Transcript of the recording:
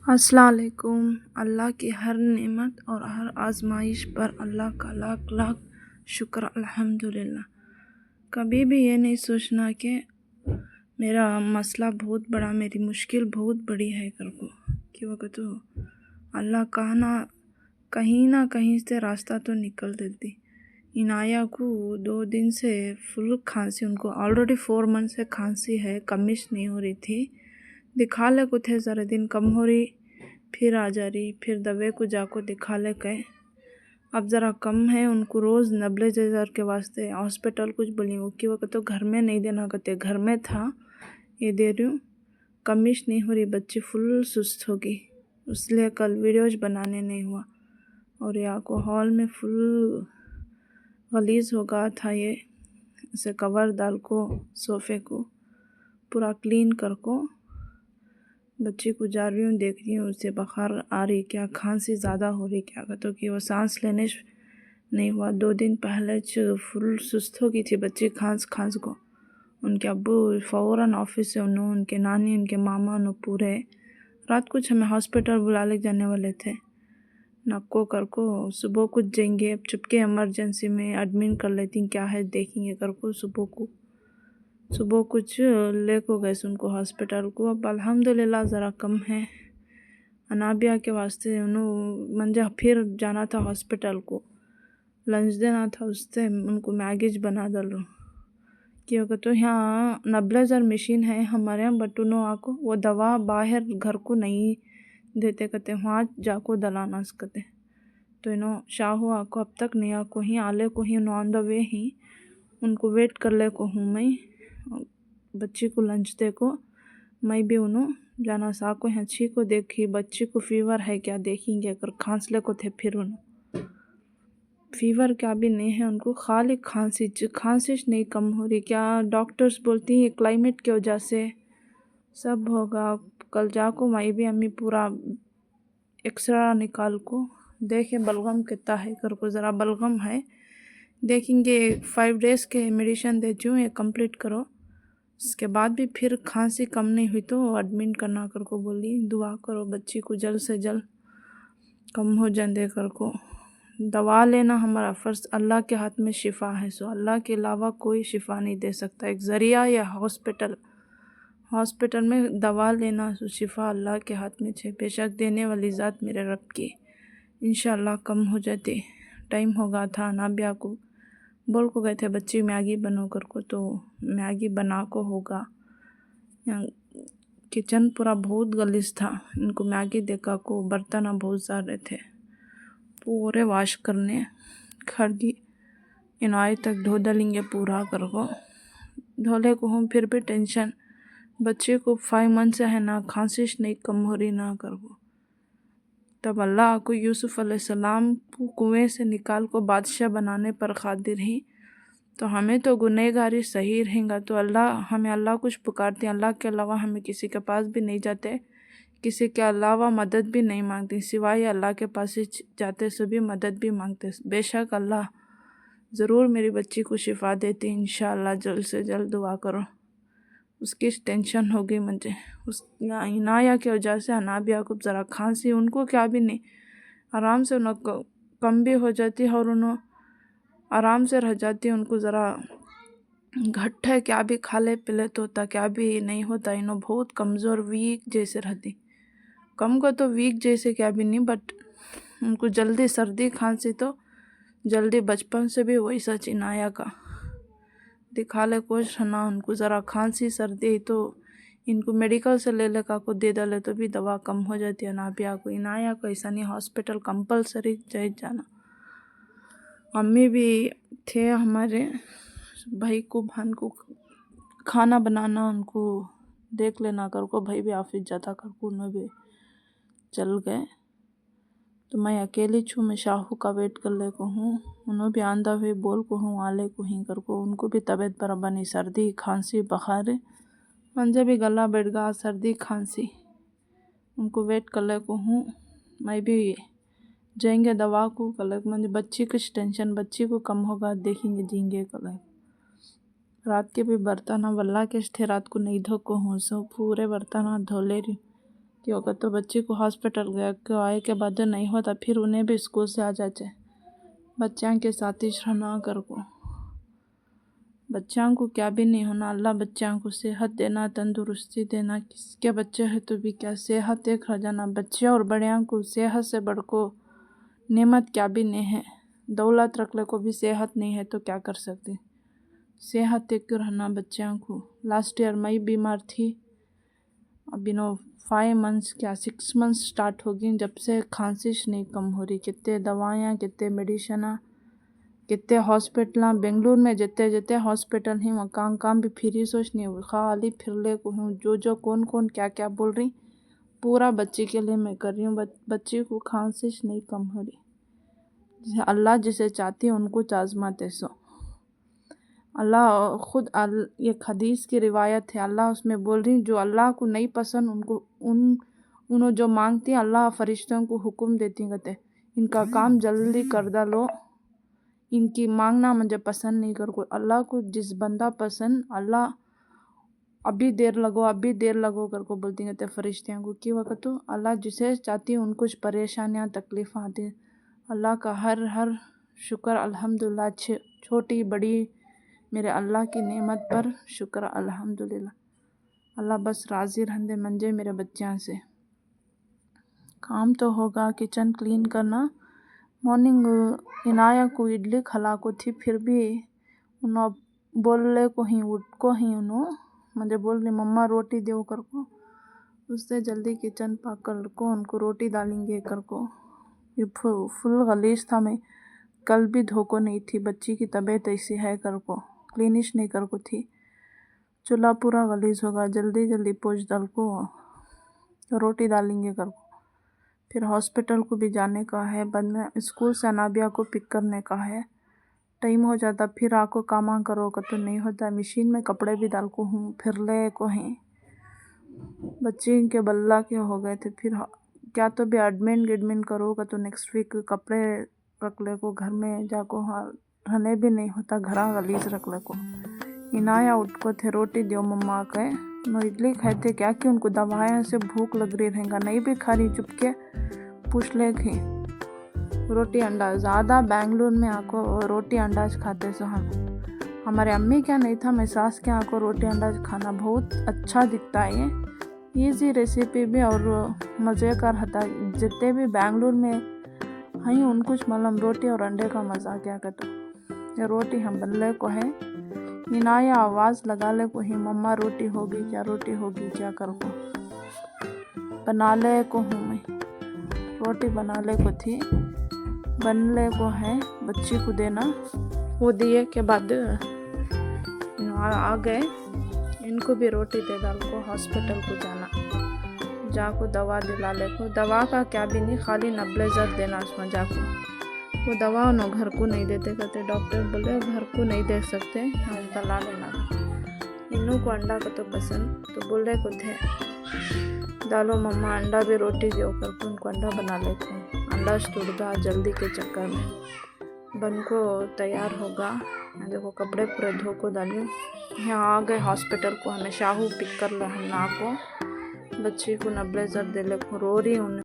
अस्सलाम वालेकुम। अल्लाह की हर नेमत और हर आजमाइश पर अल्लाह का लाख लाख शुक्र अल्हम्दुलिल्लाह। कभी भी ये नहीं सोचना कि मेरा मसला बहुत बड़ा, मेरी मुश्किल बहुत बड़ी है कर को क्यों तो अल्लाह कहीं ना कहीं से रास्ता तो निकल देती। इनाया को 2 दिन से फुल खांसी, उनको ऑलरेडी 4 मंथ से खांसी है, कमिश नहीं हो रही थी। दिखा ले को थे, ज़रा दिन कम हो रही फिर आ जा रही, फिर दवे को जाको दिखा ले गए, अब ज़रा कम है। उनको रोज़ नेबुलाइज़र के वास्ते हॉस्पिटल कुछ बोली वो कि वो तो घर में नहीं देना कहते, घर में था ये दे रही हूँ, कमिश नहीं हो रही, बच्ची फुल सुस्त होगी, इसलिए कल वीडियोज बनाने नहीं हुआ। और या को हॉल में फुल गलीज़ हो गया था, ये इसे कवर डाल को सोफ़े को पूरा क्लीन कर को बच्ची को जा रही हूँ, देख रही हूँ उसे बुखार आ रही क्या, खांसी ज़्यादा हो रही क्या, कहते कि वो सांस लेने नहीं हुआ। 2 दिन पहले फुल सुस्त हो गई थी बच्ची, खांस को। उनके अब्बू फ़ौरन ऑफिस से उनके नानी, उनके मामा पूरे रात कुछ हमें हॉस्पिटल बुला ले जाने वाले थे। नक्को कर को सुबह कुछ जाएंगे, अब चुपके इमरजेंसी में एडमिट कर लेती, क्या है देखेंगे कर को। सुबह कुछ ले को गए उनको हॉस्पिटल को। अब अल्हम्दुलिल्लाह ज़रा कम है। अनाबिया के वास्ते उन्होंने मंजे फिर जाना था हॉस्पिटल को, लंच देना था, उससे उनको मैगीज बना डालो क्योंकि तो यहाँ नेबुलाइज़र मशीन है हमारे यहाँ, बट उन्होंने आको वो दवा बाहर घर को नहीं देते कहते, वहाँ जाको दलाना सकते। तो इन्हों शाहू आको अब तक नहीं आको ही आले को ही ऑन द वे ही उनको वेट कर ले को हूँ मैं। बच्ची को लंच दे को मैं भी उन्होंने जाना सा को अच्छी को देखी, बच्ची को फीवर है क्या देखेंगे, अगर खांसले को थे फिर उन्होंने फीवर क्या भी नहीं है, उनको खाली खांसी नहीं कम हो रही क्या। डॉक्टर्स बोलती हैं क्लाइमेट की वजह से सब होगा। कल जाको मैं भी अम्मी पूरा एक्सरा निकाल को देखे बलगम कितना है कर को, ज़रा बलगम है देखेंगे। 5 डेज़ के मेडिसिन देती हूँ, ये कंप्लीट करो, इसके बाद भी फिर खांसी कम नहीं हुई तो एडमिट करना कर को बोली। दुआ करो बच्ची को जल्द से जल्द कम हो जाए कर को। दवा लेना हमारा फ़र्ज़, अल्लाह के हाथ में शिफ़ा है, सो अल्लाह के अलावा कोई शिफ़ा नहीं दे सकता। एक ज़रिया या हॉस्पिटल में दवा लेना, सो शिफ़ा अल्लाह के हाथ में छे, बेशक देने वाली ज़ात मेरे रब की। इंशाअल्लाह कम हो जाते। टाइम होगा था नाबिया को बोल को गए थे बच्ची मैगी बनो कर को, तो मैगी बना को होगा। किचन पूरा बहुत गलीज था, इनको मैगी देखा को बर्तन बहुत सारे थे, पूरे वॉश करने खड़गी इनाई तक धो डालेंगे पूरा कर को। धोले को हम फिर भी टेंशन, बच्चे को 5 मंथ से है ना, खांसी नहीं कम हो रही ना कर को। तब अल्लाह को यूसुफ अलैहिस्सलाम को कुएं से निकाल को बादशाह बनाने पर क़ादिर ही, तो हमें तो गुनहगारी सही रहेगा तो अल्लाह कुछ पुकारते हैं, अल्लाह के अलावा हमें किसी के पास भी नहीं जाते, किसी के अलावा मदद भी नहीं मांगती, सिवाय अल्लाह के पास ही जाते, सभी मदद भी मांगते। बेशक अल्लाह ज़रूर मेरी बच्ची को शिफ़ा देती इंशाअल्लाह, जल्द से जल्द दुआ करो। उसकी टेंशन हो गई मुझे, उस इनाया की वजह से। अनाबिया को ज़रा खांसी, उनको क्या भी नहीं, आराम से उन्हें कम भी हो जाती है और उन्हें आराम से रह जाती है। उनको ज़रा घट है, क्या भी खा ले पी ले तो होता, क्या भी नहीं होता। इन्हों बहुत कमज़ोर वीक जैसे रहती, कम को तो वीक जैसे क्या भी नहीं, बट उनको जल्दी सर्दी खांसी तो जल्दी, बचपन से भी वही सच इनाया का दिखा ले कुछ ना। उनको ज़रा खांसी सर्दी तो इनको मेडिकल से ले का को दे डाले तो भी दवा कम हो जाती है। नाबिया को इनाया को ऐसा नहीं, हॉस्पिटल कंपलसरी जाना। अम्मी भी थे हमारे भाई को बहन को खाना बनाना, उनको देख लेना कर को, भाई भी ऑफिस जाता कर को, उन्हें भी चल गए तो मैं अकेली छूँ। मैं शाहू का वेट कर ले को हूँ, उन्होंने भी आंदा हुए बोल को हूँ आले को ही कर को। उनको भी तबीयत बराबर नहीं, सर्दी खांसी बुखार, मंजे भी गला बैठ गया, सर्दी खांसी, उनको वेट कर ले को हूँ। मैं भी जाएंगे दवा को कल, मुझे बच्ची कुछ टेंशन, बच्ची को कम होगा देखेंगे जींगे कल। रात के भी बर्तन वल्ला के थे, रात को नहीं धो को हूँ, सो पूरे बर्तन धो ले रही कि अगर तो बच्ची को हॉस्पिटल गया के आए के बाद नहीं होता फिर उन्हें भी स्कूल से आ जाते बच्चा के साथ ही रहना कर को बच्चा को क्या भी नहीं होना अल्लाह बच्चा को सेहत देना तंदुरुस्ती देना किसके बच्चे हैं तो भी क्या सेहत एक रह जाना बच्चे और बड़िया को सेहत से बढ़ को नेमत क्या भी नहीं है दौलत रख ले को भी सेहत नहीं है तो क्या कर सकते सेहत एक रहना बच्चों को। लास्ट ईयर मैं बीमार थी अभी 5 मंथ्स क्या 6 मंथ्स स्टार्ट हो गई जब से खांसी नहीं कम हो रही कितने दवाइयाँ कितने मेडिसिन कितने हॉस्पिटल बेंगलुरु में जितने जितने हॉस्पिटल हैं वहाँ काम भी फ्री सोच नहीं खाली फिर ले को हूँ जो कौन कौन क्या क्या बोल रही पूरा बच्ची के लिए मैं कर रही हूँ बच्ची को खांसी नहीं कम हो रही जैसे अल्लाह जिसे चाहती है उनको आजमाते सो अल्लाह खुद ये हदीस की रिवायत है अल्लाह उसमें बोल रही जो अल्लाह को नहीं पसंद उनको उन्होंने जो मांगती हैं अल्लाह फरिश्तों को हुक्म देती कहते इनका काम जल्दी कर डालो इनकी मांगना मुझे पसंद नहीं कर को अल्लाह को जिस बंदा पसंद अल्लाह अभी देर लगो कर को बोलती कहते फरिश्तियों को कि वक्त तो अल्लाह जिसे चाहती है उनको परेशानियाँ तकलीफ़ आती है अल्लाह का हर शुक्र अल्हम्दुलिल्लाह छोटी बड़ी मेरे अल्लाह की नेमत पर शुक्र अल्हम्दुलिल्लाह अल्लाह बस राज़ी रहंदे मंजे मेरे बच्चों से काम तो होगा किचन क्लीन करना मॉर्निंग इनाया को इडली खला को थी फिर भी उन्होंने बोलने को ही उठ को ही उन्होंने मुझे बोल रही मम्मा रोटी दो कर को उससे जल्दी किचन पाक कर को उनको रोटी डालेंगे कर को ये फुल गलीज था मैं कल भी धोको नहीं थी बच्ची की तबीयत ऐसी है कर को क्लीनिश नहीं कर को थी चूल्हा पूरा गलीज होगा जल्दी पोंछ डाल को रोटी डालेंगे कर को फिर हॉस्पिटल को भी जाने का है बाद में स्कूल से अनाबिया को पिक करने का है टाइम हो जाता फिर आको कामा करो का तो नहीं होता मशीन में कपड़े भी डाल को हूँ फिर ले को हैं बच्चे के बल्ला के हो गए थे फिर क्या तो भी एडमिन करोगा तो नेक्स्ट वीक कपड़े रख ले को घर में जाको हाँ रहने भी नहीं होता घरा गलीज रख ले को इनाया उठ को थे रोटी दो मम्मा के नो इडली खाते क्या कि उनको दवाइयाँ से भूख लग रही रहेगा नहीं भी खा रही चुप के पूछ ले कि रोटी अंडा ज़्यादा बेंगलुरु में आको रोटी अंडाज खाते सो हम हमारे अम्मी क्या नहीं था मैं सास के आको रोटी अंडाज खाना बहुत अच्छा दिखता है ये ईजी रेसिपी भी और मज़ेदार होता जितने भी बेंगलुरु में हैं उनको मालूम रोटी और अंडे का मज़ा क्या कहते ये रोटी हम बनले को है इनाया आवाज़ लगा ले को ही मम्मा रोटी होगी क्या कर को बना ले को हूँ मैं रोटी बना ले को थी बन ले को है बच्ची को देना वो दिए के बाद आ गए इनको भी रोटी दे डाल को हॉस्पिटल को जाना जाको दवा दिला ले को दवा का क्या भी नहीं खाली नेबुलाइजर देना उसमें जाको वो दवा उन्होंने घर को नहीं देते कहते डॉक्टर बोले घर को नहीं दे सकते हम ला लेना इन्हों को अंडा का तो पसंद तो बोल रहे को थे डालो मम्मा अंडा भी रोटी दो कर उनको अंडा बना लेते हैं अंडा टूटगा जल्दी के चक्कर में बन को तैयार होगा देखो कपड़े पूरे धो को डालियो यहाँ आ गए हॉस्पिटल को हमें शाहू पिक कर ले हम ना को बच्ची को नेबुलाइजर दे ले रो रही उन्हें